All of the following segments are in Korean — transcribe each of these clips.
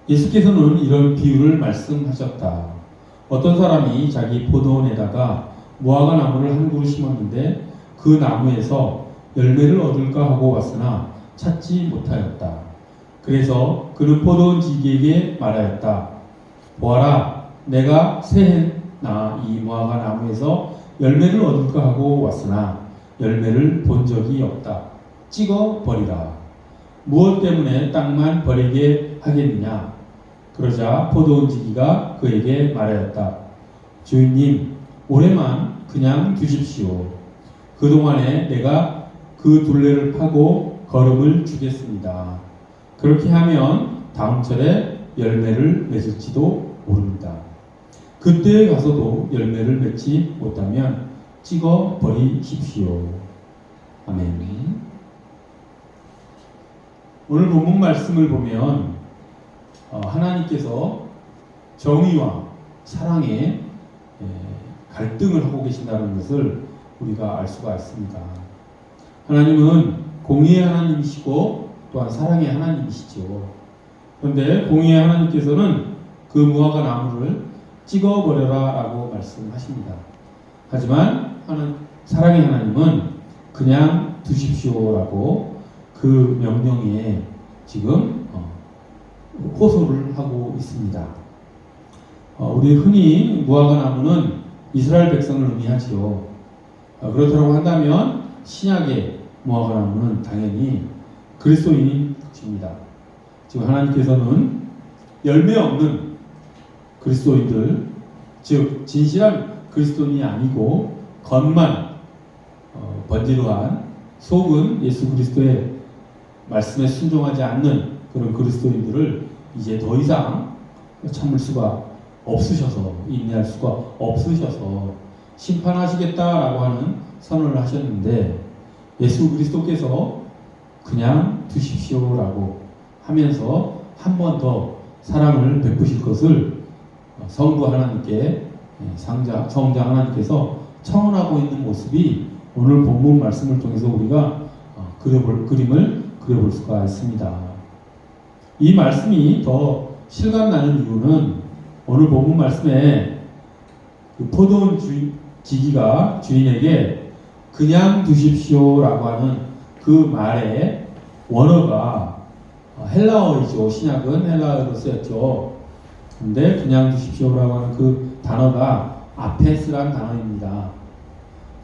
예수께서는 이런 비유를 말씀하셨다. 어떤 사람이 자기 포도원에다가 무화과 나무를 한 그루 심었는데 그 나무에서 열매를 얻을까 하고 왔으나 찾지 못하였다. 그래서 그는 포도원 지기에게 말하였다. 보아라, 내가 새해나 이 무화과 나무에서 열매를 얻을까 하고 왔으나 열매를 본 적이 없다. 찍어 버리라. 무엇 때문에 땅만 버리게 하겠느냐? 그러자 포도원 지기가 그에게 말하였다. 주인님, 올해만 그냥 두십시오. 그동안에 내가 그 둘레를 파고 거름을 주겠습니다. 그렇게 하면 다음 철에 열매를 맺을지도 모릅니다. 그때에 가서도 열매를 맺지 못하면 찍어 버리십시오. 아멘. 오늘 본문 말씀을 보면 하나님께서 정의와 사랑의 갈등을 하고 계신다는 것을 우리가 알 수가 있습니다. 하나님은 공의의 하나님이시고 또한 사랑의 하나님이시죠. 그런데 공의의 하나님께서는 그 무화과 나무를 찍어버려라 라고 말씀하십니다. 하지만 사랑의 하나님은 그냥 두십시오 라고 그 명령에 지금 호소를 하고 있습니다. 우리 흔히 무화과 나무는 이스라엘 백성을 의미하지요. 그렇다고 한다면 신약의 무화과 나무는 당연히 그리스도인이 것입니다. 지금 하나님께서는 열매 없는 그리스도인들, 즉 진실한 그리스도인이 아니고 겉만 번지르한 속은 예수 그리스도의 말씀에 순종하지 않는 그런 그리스도인들을 이제 더 이상 참을 수가 없으셔서, 인내할 수가 없으셔서 심판하시겠다라고 하는 선언을 하셨는데, 예수 그리스도께서 그냥 두십시오라고 하면서 한 번 더 사랑을 베푸실 것을 성부 하나님께, 성자 하나님께서 청원하고 있는 모습이 오늘 본문 말씀을 통해서 우리가 그림을 그려볼 수가 있습니다. 이 말씀이 더 실감나는 이유는 오늘 본문 말씀에 그 포도원 지기가 주인에게 그냥 두십시오라고 하는 그 말의 원어가 헬라어이죠. 신약은 헬라어로 쓰였죠. 근데 그냥 두십시오라고 하는 그 단어가 아페스란 단어입니다.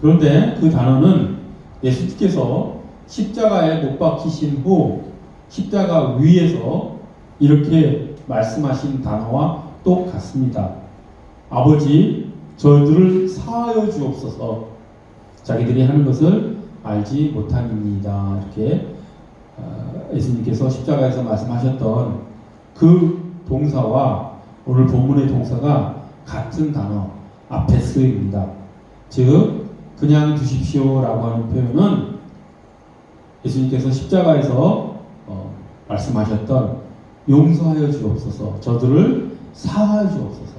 그런데 그 단어는 예수께서 십자가에 못 박히신 후 십자가 위에서 이렇게 말씀하신 단어와 똑같습니다. 아버지, 저희들을 사하여 주옵소서. 자기들이 하는 것을 알지 못함입니다. 이렇게 예수님께서 십자가에서 말씀하셨던 그 동사와 오늘 본문의 동사가 같은 단어 아페스입니다. 즉 그냥 두십시오라고 하는 표현은 예수님께서 십자가에서 말씀하셨던 용서하여 주옵소서, 저들을 사하여 주옵소서,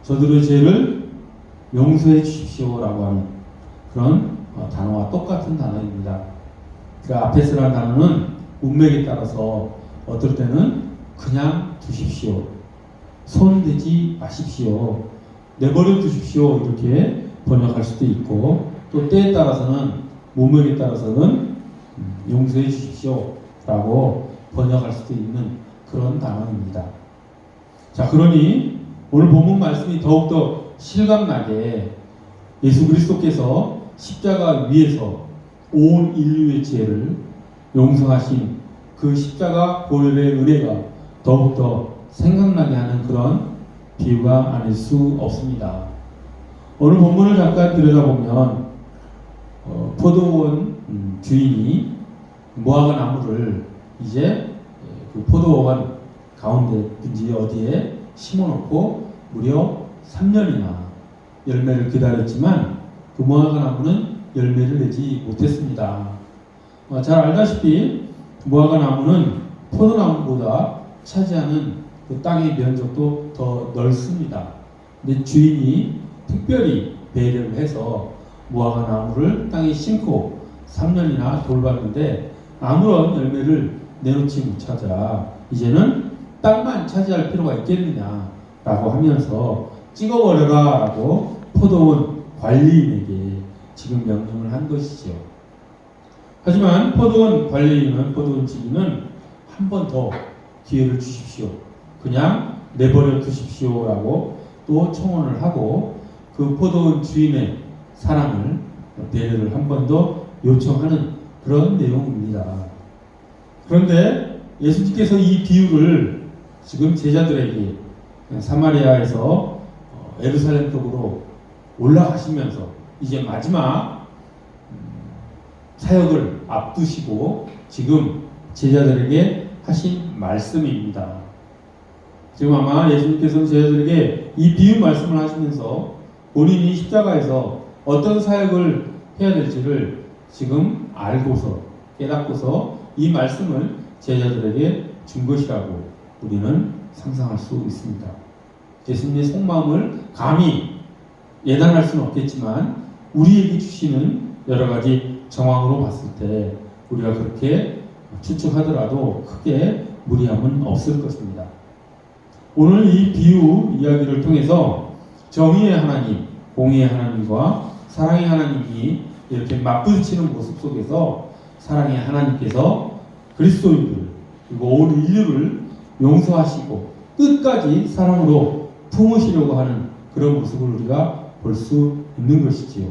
저들의 죄를 용서해 주십시오라고 하는 그런 단어와 똑같은 단어입니다. 그 아페스라는 단어는 문맥에 따라서 어떨 때는 그냥 두십시오, 손대지 마십시오, 내버려 두십시오 이렇게 번역할 수도 있고, 또 때에 따라서는 문맥에 따라서는 용서해 주십시오 라고 번역할 수도 있는 그런 단어입니다. 자, 그러니 오늘 본문 말씀이 더욱더 실감나게 예수 그리스도께서 십자가 위에서 온 인류의 죄를 용서하신 그 십자가 보혈의 은혜가 더욱더 생각나게 하는 그런 비유가 아닐 수 없습니다. 오늘 본문을 잠깐 들여다보면 포도원 주인이 무화과 나무를 이제 그 포도원 가운데든지 어디에 심어놓고 무려 3년이나 열매를 기다렸지만 그 무화과 나무는 열매를 내지 못했습니다. 잘 알다시피 무화과 나무는 포도나무보다 차지하는 그 땅의 면적도 더 넓습니다. 근데 주인이 특별히 배려를 해서 무화과 나무를 땅에 심고 3년이나 돌봤는데 아무런 열매를 내놓지 못하자 이제는 땅만 차지할 필요가 있겠느냐라고 하면서 찍어버려라라고 포도원 관리인에게 지금 명령을 한 것이죠. 하지만 포도원 관리인은, 포도원 지기는 한 번 더 기회를 주십시오. 그냥 내버려 두십시오라고 또 청원을 하고 그 포도원 주인의 사랑을, 배려를 한 번 더 요청하는 그런 내용입니다. 그런데 예수님께서 이 비유를 지금 제자들에게 사마리아에서 예루살렘 쪽으로 올라가시면서 이제 마지막 사역을 앞두시고 지금 제자들에게 하신 말씀입니다. 지금 아마 예수님께서는 제자들에게 이 비유 말씀을 하시면서 본인이 십자가에서 어떤 사역을 해야 될지를 지금 알고서, 깨닫고서 이 말씀을 제자들에게 준 것이라고 우리는 상상할 수 있습니다. 예수님의 속마음을 감히 예단할 수는 없겠지만 우리에게 주시는 여러 가지 정황으로 봤을 때 우리가 그렇게 추측하더라도 크게 무리함은 없을 것입니다. 오늘 이 비유 이야기를 통해서 정의의 하나님, 공의의 하나님과 사랑의 하나님이 이렇게 맞부딪히는 모습 속에서 사랑의 하나님께서 그리스도인들 그리고 온 인류를 용서하시고 끝까지 사랑으로 품으시려고 하는 그런 모습을 우리가 볼 수 있는 것이지요.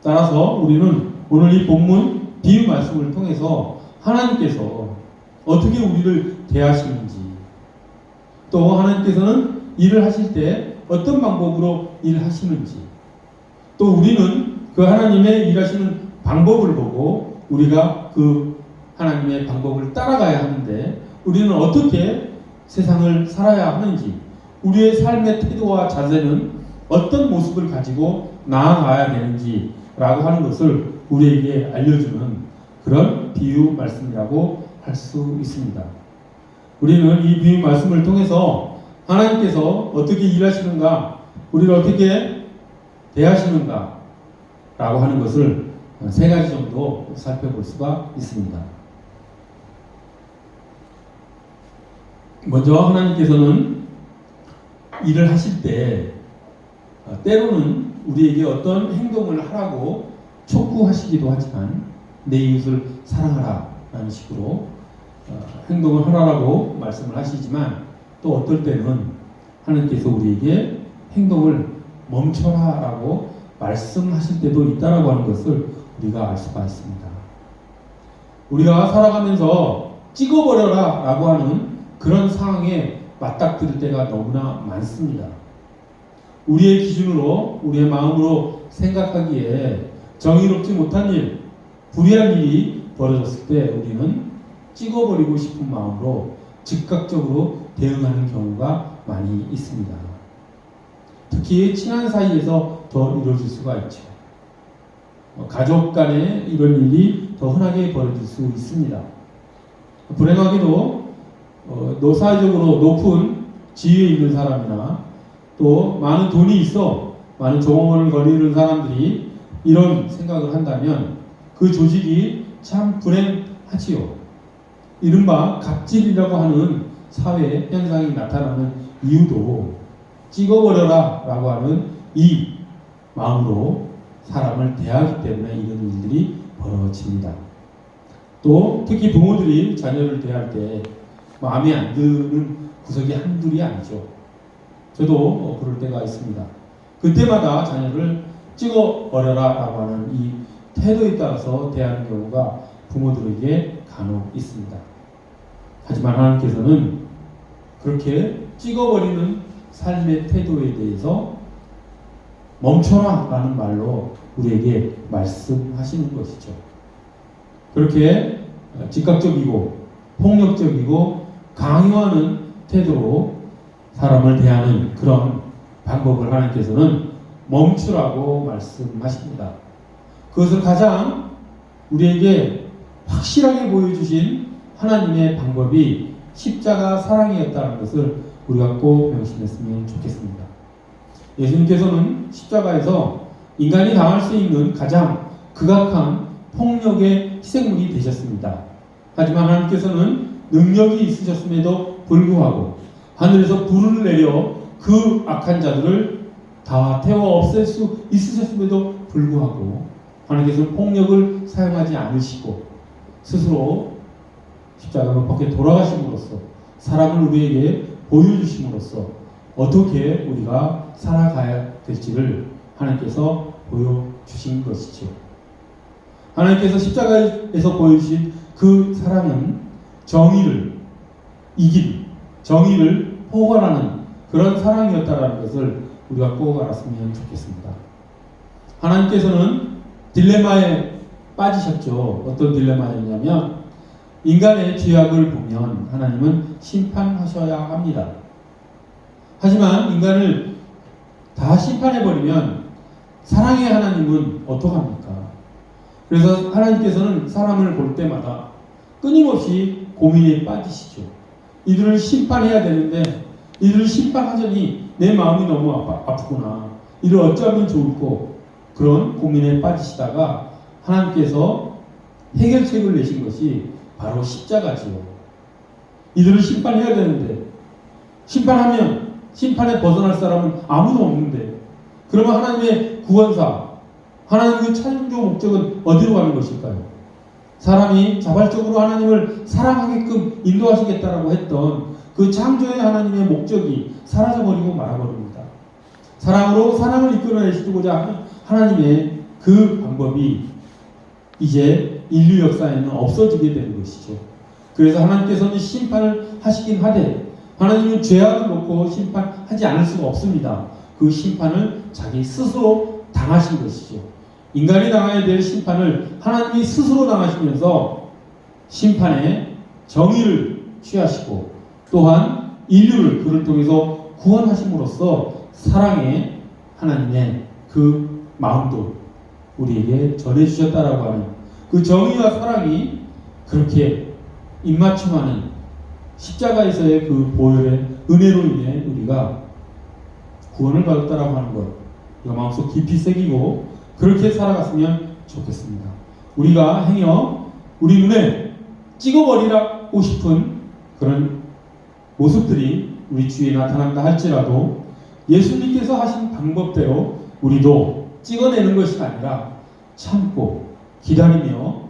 따라서 우리는 오늘 이 본문 비유 말씀을 통해서 하나님께서 어떻게 우리를 대하시는지, 또 하나님께서는 일을 하실 때 어떤 방법으로 일하시는지, 또 우리는 그 하나님의 일하시는 방법을 보고 우리가 그 하나님의 방법을 따라가야 하는데 우리는 어떻게 세상을 살아야 하는지, 우리의 삶의 태도와 자세는 어떤 모습을 가지고 나아가야 되는지 라고 하는 것을 우리에게 알려주는 그런 비유 말씀이라고 할 수 있습니다. 우리는 이 비유 말씀을 통해서 하나님께서 어떻게 일하시는가, 우리를 어떻게 대하시는가 라고 하는 것을 세 가지 정도 살펴볼 수가 있습니다. 먼저 하나님께서는 일을 하실 때 때로는 우리에게 어떤 행동을 하라고 촉구하시기도 하지만 내 이웃을 사랑하라 라는 식으로 행동을 하라고 말씀을 하시지만 또 어떨 때는 하나님께서 우리에게 행동을 멈춰라 라고 말씀하실 때도 있다라고 하는 것을 우리가 알 수가 있습니다. 우리가 살아가면서 찍어버려라 라고 하는 그런 상황에 맞닥뜨릴 때가 너무나 많습니다. 우리의 기준으로, 우리의 마음으로 생각하기에 정의롭지 못한 일, 불의한 일이 벌어졌을 때 우리는 찍어버리고 싶은 마음으로 즉각적으로 대응하는 경우가 많이 있습니다. 특히 친한 사이에서 더 이루어질 수가 있죠. 가족 간에 이런 일이 더 흔하게 벌어질 수 있습니다. 불행하게도 사회적으로 높은 지위에 있는 사람이나 또 많은 돈이 있어 많은 종업원을 거리는 사람들이 이런 생각을 한다면 그 조직이 참 불행하지요. 이른바 갑질이라고 하는 사회 현상이 나타나는 이유도 찍어버려라 라고 하는 이 마음으로 사람을 대하기 때문에 이런 일들이 벌어집니다. 또 특히 부모들이 자녀를 대할 때 마음에 안 드는 구석이 한둘이 아니죠. 저도 그럴 때가 있습니다. 그때마다 자녀를 찍어버려라 라고 하는 이 태도에 따라서 대하는 경우가 부모들에게 간혹 있습니다. 하지만 하나님께서는 그렇게 찍어버리는 삶의 태도에 대해서 멈춰라 라는 말로 우리에게 말씀하시는 것이죠. 그렇게 즉각적이고 폭력적이고 강요하는 태도로 사람을 대하는 그런 방법을 하나님께서는 멈추라고 말씀하십니다. 그것을 가장 우리에게 확실하게 보여주신 하나님의 방법이 십자가 사랑이었다는 것을 우리가 꼭 명심했으면 좋겠습니다. 예수님께서는 십자가에서 인간이 당할 수 있는 가장 극악한 폭력의 희생물이 되셨습니다. 하지만 하나님께서는 능력이 있으셨음에도 불구하고 하늘에서 불을 내려 그 악한 자들을 다 태워 없앨 수 있으셨음에도 불구하고 하나님께서는 폭력을 사용하지 않으시고 스스로 십자가 못 박혀 돌아가심으로써 사랑을 우리에게 보여주심으로써 어떻게 우리가 살아가야 될지를 하나님께서 보여주신 것이죠. 하나님께서 십자가에서 보여주신 그 사랑은 정의를 이긴, 정의를 포괄하는 그런 사랑이었다라는 것을 우리가 꼭 알았으면 좋겠습니다. 하나님께서는 딜레마에 빠지셨죠. 어떤 딜레마였냐면 인간의 죄악을 보면 하나님은 심판하셔야 합니다. 하지만 인간을 다 심판해버리면 사랑의 하나님은 어떡합니까? 그래서 하나님께서는 사람을 볼 때마다 끊임없이 고민에 빠지시죠. 이들을 심판해야 되는데 이들을 심판하자니 내 마음이 너무 아프구나. 이를 어쩌면 좋을꼬. 그런 고민에 빠지시다가 하나님께서 해결책을 내신 것이 바로 십자가지요. 이들을 심판해야 되는데 심판하면 심판에 벗어날 사람은 아무도 없는데 그러면 하나님의 구원사, 하나님의 창조 목적은 어디로 가는 것일까요? 사람이 자발적으로 하나님을 사랑하게끔 인도하시겠다라고 했던 그 창조의 하나님의 목적이 사라져버리고 말아버립니다. 사랑으로 사랑을 이끌어내시고자 하는 하나님의 그 방법이 이제 인류 역사에는 없어지게 되는 것이죠. 그래서 하나님께서는 심판을 하시긴 하되 하나님은 죄악을 놓고 심판하지 않을 수가 없습니다. 그 심판을 자기 스스로 당하신 것이죠. 인간이 당해야 될 심판을 하나님이 스스로 당하시면서 심판의 정의를 취하시고 또한 인류를 그를 통해서 구원하심으로써 사랑의 하나님의 그 마음도 우리에게 전해주셨다라고 하는 그 정의와 사랑이 그렇게 입맞춤하는 십자가에서의 그 보혈의 은혜로 인해 우리가 구원을 받았다라고 하는 것, 우리가 마음속 깊이 새기고 그렇게 살아갔으면 좋겠습니다. 우리가 행여 우리 눈에 찍어버리라고 싶은 그런 모습들이 우리 주위에 나타난다 할지라도 예수님께서 하신 방법대로 우리도 찍어내는 것이 아니라 참고 기다리며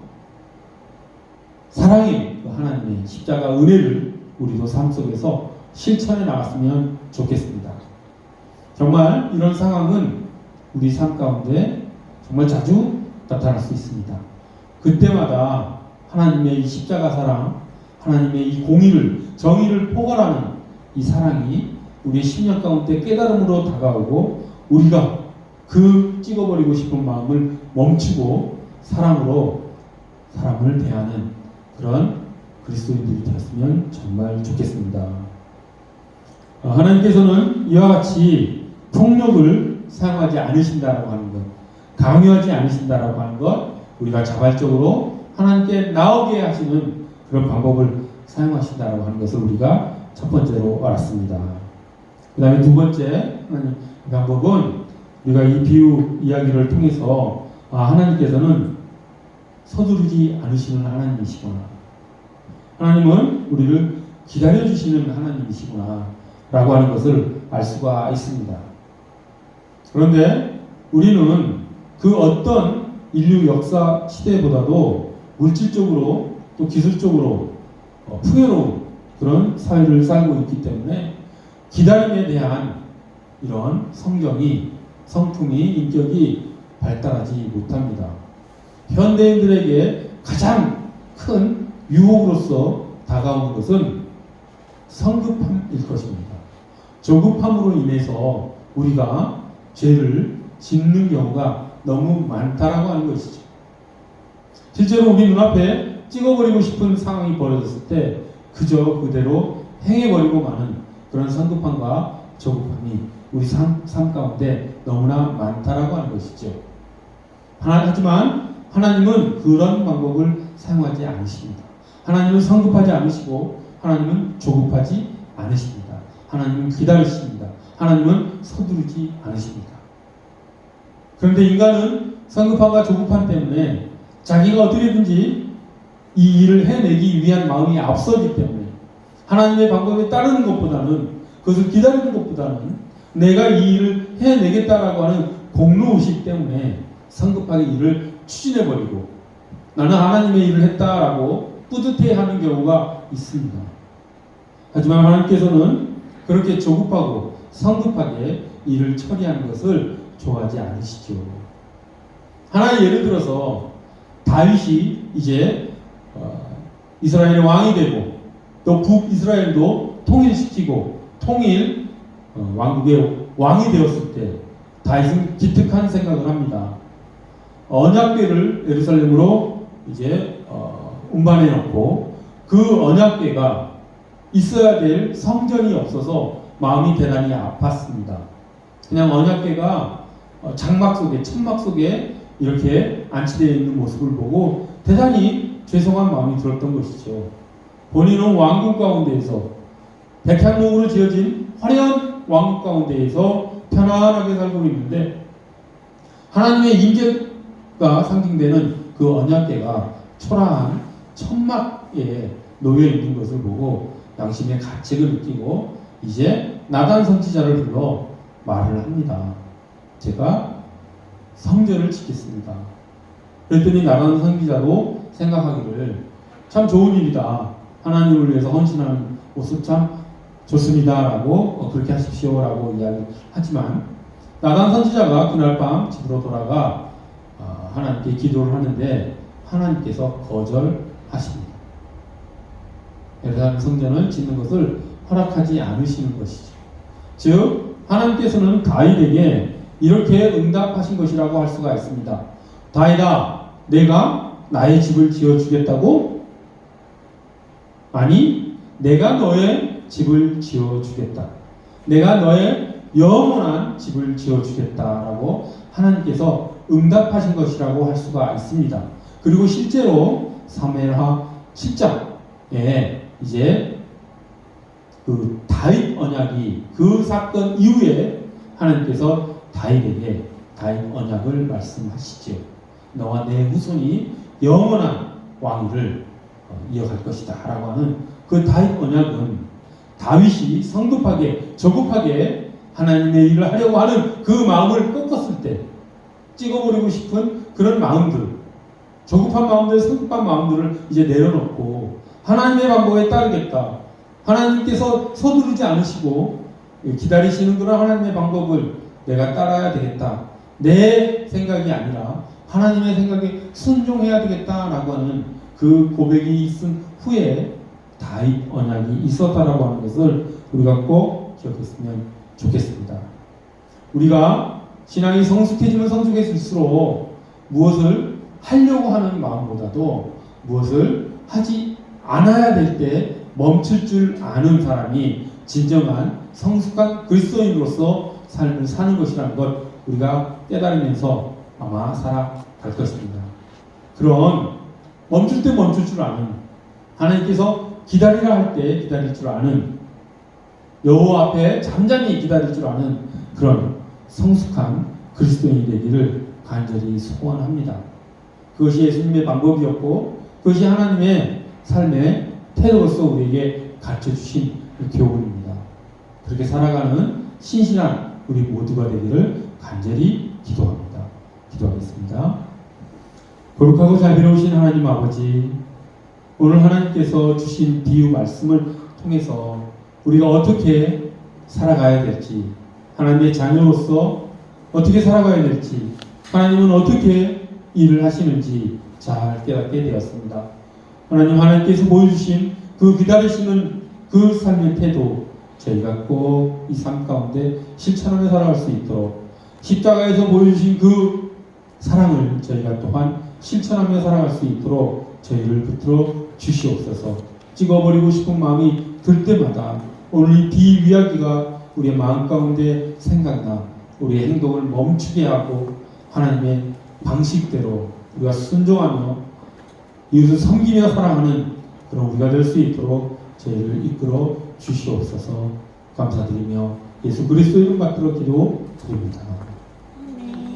사랑의 하나님의 십자가 은혜를 우리도 삶 속에서 실천해 나갔으면 좋겠습니다. 정말 이런 상황은 우리 삶 가운데 정말 자주 나타날 수 있습니다. 그때마다 하나님의 이 십자가 사랑, 하나님의 이 공의를, 정의를 포괄하는 이 사랑이 우리의 심령 가운데 깨달음으로 다가오고 우리가 그 찍어버리고 싶은 마음을 멈추고 사랑으로 사람을 대하는 그런 그리스도인들이 되었으면 정말 좋겠습니다. 하나님께서는 이와 같이 폭력을 사용하지 않으신다라고 하는 것, 강요하지 않으신다라고 하는 것, 우리가 자발적으로 하나님께 나오게 하시는 그런 방법을 사용하신다라고 하는 것을 우리가 첫 번째로 알았습니다. 그 다음에 두 번째 방법은 우리가 이 비유 이야기를 통해서 하나님께서는 서두르지 않으시는 하나님이시구나. 하나님은 우리를 기다려주시는 하나님이시구나 라고 하는 것을 알 수가 있습니다. 그런데 우리는 그 어떤 인류 역사 시대보다도 물질적으로 또 기술적으로 풍요로운 그런 사회를 살고 있기 때문에 기다림에 대한 이런 성경이 성품이 인격이 발달하지 못합니다. 현대인들에게 가장 큰 유혹으로서 다가오는 것은 성급함일 것입니다. 조급함으로 인해서 우리가 죄를 짓는 경우가 너무 많다라고 하는 것이죠. 실제로 우리 눈앞에 찍어버리고 싶은 상황이 벌어졌을 때 그저 그대로 행해버리고 마는 그런 성급함과 조급함이 우리 삶 가운데 너무나 많다라고 하는 것이죠. 하지만 하나님은 그런 방법을 사용하지 않으십니다. 하나님은 성급하지 않으시고 하나님은 조급하지 않으십니다. 하나님은 기다리십니다. 하나님은 서두르지 않으십니다. 그런데 인간은 성급함과 조급함 때문에 자기가 어떻게든지 이 일을 해내기 위한 마음이 앞서기 때문에 하나님의 방법에 따르는 것보다는, 그것을 기다리는 것보다는 내가 이 일을 해내겠다라고 하는 공로의식 때문에 성급하게 일을 추진해버리고 나는 하나님의 일을 했다라고 뿌듯해하는 경우가 있습니다. 하지만 하나님께서는 그렇게 조급하고 성급하게 일을 처리하는 것을 좋아하지 않으시죠. 하나의 예를 들어서 다윗이 이제 이스라엘의 왕이 되고 또 북이스라엘도 통일시키고 왕국의 왕이 되었을 때 다윗은 기특한 생각을 합니다. 언약궤를 예루살렘으로 이제 운반해 놓고 그 언약궤가 있어야 될 성전이 없어서 마음이 대단히 아팠습니다. 그냥 언약궤가 장막 속에, 천막 속에 이렇게 안치되어 있는 모습을 보고 대단히 죄송한 마음이 들었던 것이죠. 본인은 왕국 가운데에서 백향목으로 지어진 화려한 왕국 가운데에서 편안하게 살고 있는데 하나님의 임재가 상징되는 그 언약궤가 초라한 천막에 놓여 있는 것을 보고 양심의 가책을 느끼고 이제 나단 선지자를 불러 말을 합니다. 제가 성전을 짓겠습니다. 그랬더니 나단 선지자도 생각하기를 참 좋은 일이다. 하나님을 위해서 헌신하는 모습 참 좋습니다. 라고 그렇게 하십시오. 라고 이야기하지만 나단 선지자가 그날 밤 집으로 돌아가 하나님께 기도를 하는데 하나님께서 거절하십니다. 예루살렘 성전을 짓는 것을 허락하지 않으시는 것이죠. 즉 하나님께서는 다윗에게 이렇게 응답하신 것이라고 할 수가 있습니다. 다윗아, 내가 나의 집을 지어주겠다고? 아니, 내가 너의 집을 지어주겠다. 내가 너의 영원한 집을 지어주겠다라고 하나님께서 응답하신 것이라고 할 수가 있습니다. 그리고 실제로 사무엘하 7장에 이제 그 다윗 언약이 그 사건 이후에 하나님께서 다윗에게 다윗 언약을 말씀하시죠. 너와 내 후손이 영원한 왕위를 이어갈 것이다 라고 하는 그 다윗 언약은 다윗이 성급하게 저급하게 하나님의 일을 하려고 하는 그 마음을 꺾었을 때 찍어버리고 싶은 그런 마음들, 저급한 마음들, 성급한 마음들을 이제 내려놓고 하나님의 방법에 따르겠다. 하나님께서 서두르지 않으시고 기다리시는 그런 하나님의 방법을 내가 따라야 되겠다. 내 생각이 아니라 하나님의 생각에 순종해야 되겠다라고 하는 그 고백이 있은 후에 다윗 언약이 있었다라고 하는 것을 우리가 꼭 기억했으면 좋겠습니다. 우리가 신앙이 성숙해지면 성숙해질수록 무엇을 하려고 하는 마음보다도 무엇을 하지 않아야 될 때 멈출 줄 아는 사람이 진정한 성숙한 그리스도인으로서 삶을 사는 것이라는 것 우리가 깨달으면서 아마 살아갈 것입니다. 그런 멈출 때 멈출 줄 아는, 하나님께서 기다리라 할 때 기다릴 줄 아는, 여호와 앞에 잠잠히 기다릴 줄 아는 그런 성숙한 그리스도인이 되기를 간절히 소원합니다. 그것이 예수님의 방법이었고 그것이 하나님의 삶의 태도로서 우리에게 가르쳐주신 교훈입니다. 그렇게 살아가는 신실한 우리 모두가 되기를 간절히 기도합니다. 기도하겠습니다. 거룩하고 자비로우신 하나님 아버지, 오늘 하나님께서 주신 비유 말씀을 통해서 우리가 어떻게 살아가야 될지, 하나님의 자녀로서 어떻게 살아가야 될지, 하나님은 어떻게 일을 하시는지 잘 깨닫게 되었습니다. 하나님께서 보여주신 그 기다리시는 그 삶의 태도, 저희가 꼭 이 삶 가운데 실천하며 살아갈 수 있도록 십자가에서 보여주신 그 사랑을 저희가 또한 실천하며 살아갈 수 있도록 저희를 붙들어 주시옵소서. 찍어버리고 싶은 마음이 들 때마다 오늘 이 비이야기가 우리의 마음 가운데 생각나 우리의 행동을 멈추게 하고 하나님의 방식대로 우리가 순종하며 이웃을 섬기며 살아가는 그런 우리가 될 수 있도록 저희를 이끌어 주시옵소서. 감사드리며 예수 그리스도 이름 받들어 기도드립니다.